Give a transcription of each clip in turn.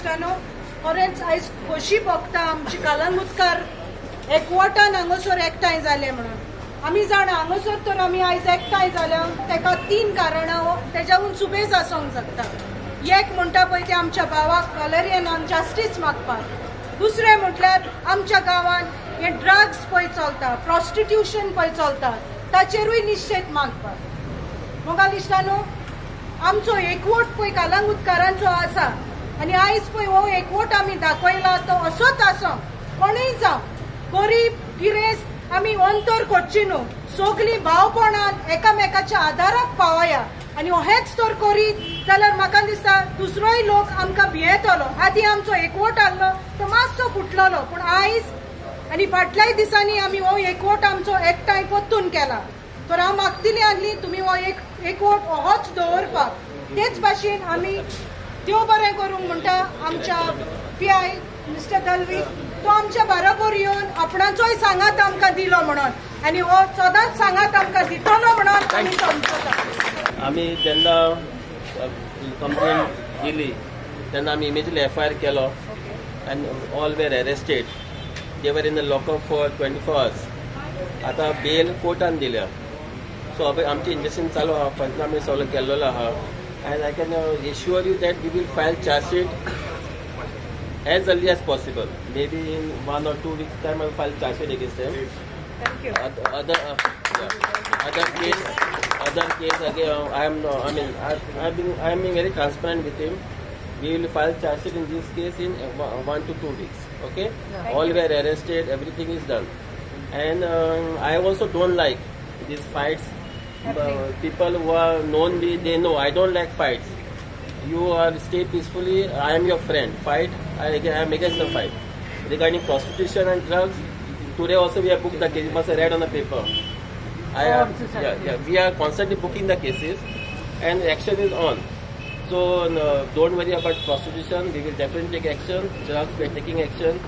इश्टानो, खरेंच आयज खोशी भोगता आमची कलंगूटकार एकवटान हांगासर एकठांय जाले म्हणून. आमी जाणा हांगासर तर आमी आयज एकठांय जाल्या ताका 3 कारणां तेज्याहून सुबेज आसूंक शकता. एक म्हणटा पळय ते आमच्या भावाक वॅलेरियनान जस्टीस मागपाक. दुसरें म्हटल्यार आमच्या गांवान हे ड्रग्स पळय चलता, प्रॉस्टिट्यूशन पळय चलता, ताचेरूय निश्चेत मागपाक. मोगाल इश्टानो, आमचो एकवट पळय कलंगूटकारांचो आसा आनी आयज पळय हो एकवट आमी दाखयला तो असोच आसो. कोणूय जावं, गरीब गिरेस्त आमी अंतर करची न्हू. सगळीं भावपणान एकामेकाच्या आदाराक पावया आनी हेच तर करीत जाल्यार म्हाका दिसता दुसरोय लोक आमकां भियेतलो. आदीं आमचो एकवट आसलो तो मातसो फुटलेलो, पूण आयज आनी फाटल्याय दिसांनी आमी हो एकवट आमचो एकठांय परतून केला. तर हांव मागतली आसली तुमी हो एकवट होच दवरपाक. तेच भाशेन आमी देव बरें करूंक म्हणटा आमच्या PI मिस्टर दलवी, तो आमच्या बरोबर येवन आपणाचोय सांगात आमकां दिलो म्हणून आनी हो सदांच सांगात आमकां दितलो म्हणून आमी समजता. आमी जेन्ना कंप्लेन दिली तेन्ना आमी इमिजियटली FIR Kelo and all where arrested. They were in the lockup for 24 hours. आतां बेल कोर्टान दिल्या. सो आमची इन्वेस्टिगेशन चालू आहा, पंचनामे सगळो केल्लो आहा. And I can assure you that we will file charge sheet as early as possible. Maybe in 1 or 2 weeks time I will file charge sheet against them. Thank you. Other case again. I'm being very transparent with him. We will file charge sheet in this case in 1 to 2 weeks. Okay? All were arrested. Everything is done. And I also don't like these fights. People who are known me, they know I don't like fights. You are stay peacefully. I am your friend. Fight, I am against the fight. Regarding prostitution and drugs, today also we have booked the case. You must have read on the paper. We are constantly booking the cases, and action is on. So don't worry about prostitution. We will definitely take action. Drugs, we are taking action.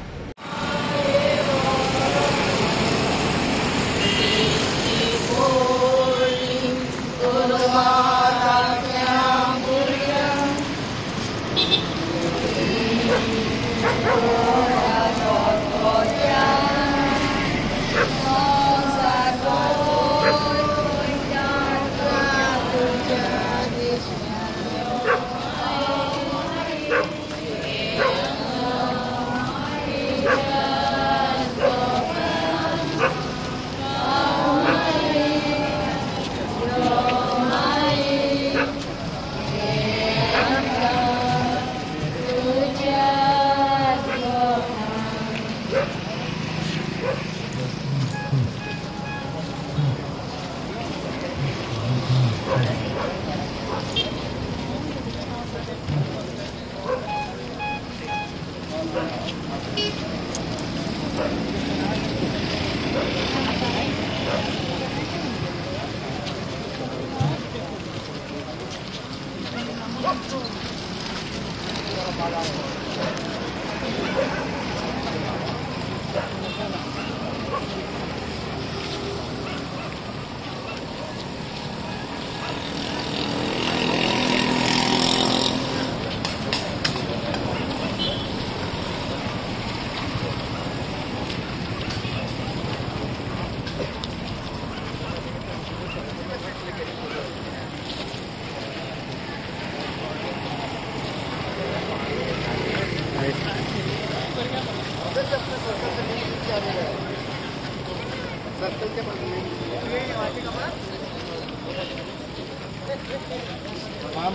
हाँ